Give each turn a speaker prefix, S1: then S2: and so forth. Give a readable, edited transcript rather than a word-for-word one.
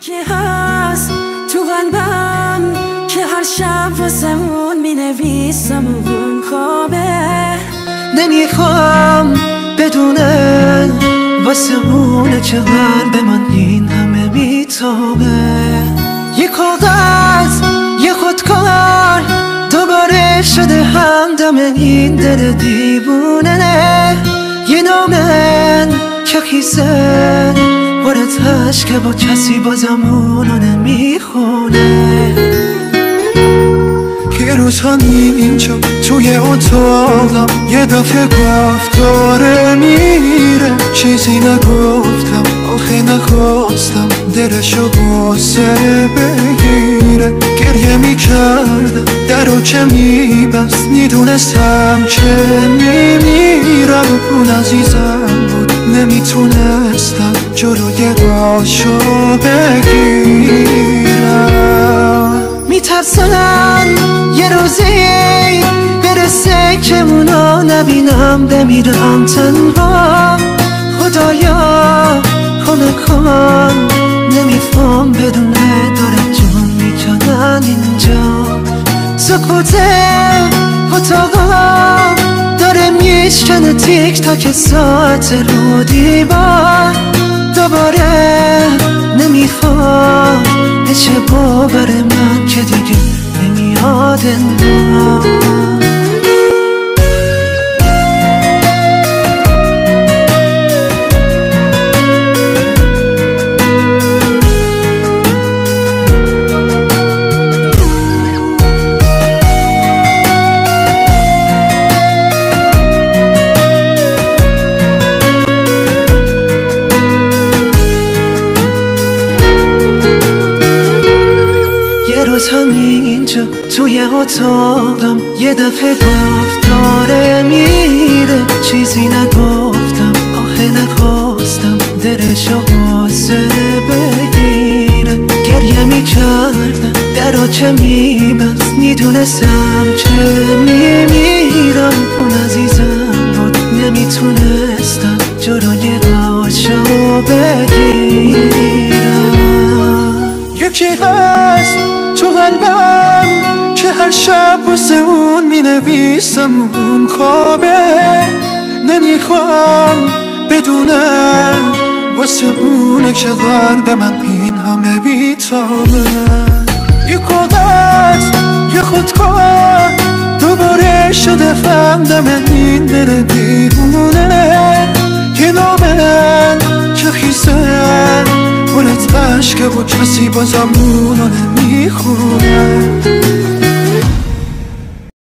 S1: یکی هست تو قلبم که هر شب واسمون مینویسم اون خوابه.
S2: نمیخوام بدونن واسمونه چقدر به من این همه میتابه. یه کاغذ یه خودکار دوباره شده همدم این دل دیوونه. یه نامن که خیزه بارتش که با کسی بازم اونو نمیخونه.
S3: یه روز اینجا توی اتاقم یه دفعه گفت داره میره. چیزی نگفتم آخه نخواستم دلشو بازه بگیره. گریه میکردم درو که میبست میدونستم که میمیرم. اون عزیزم بود نمیتونستم جلوی راشو بگیرم.
S2: میترسم یه روزی برسه که اونو نبینم بمیرم تنها. خدایا کمک کن نمیفهم بدونه داره جون میکنن اینجا. سکوت اتاقا داره میشکنه تیک تاک ساعت رو دیوار. دوباره نمیفهم چه باور من که دیگه نمیاد انگار. روز همینجا توی اتاقم یه دفعه گفت داره میره. چیزی نگفتم آخه نخواستم دلشو بازه بگیره. گریه میکردم درا چه میبست میدونستم چه میمیرم. اون عزیزم بود نمیتونستم جلوی راشو بگیرم.
S3: یکی هست تو قلبم که هر شب واسه اون مینویسم اون خوابه. نمیخوام بدونم واسه اونه چقدر به من این همه بیتابه. یه کاغذ یه خودکار دوباره شده فهمدم این دل دیوونه. یه نامن که خیزن بولت عشقه و کسی بازم اونو نمیخونه.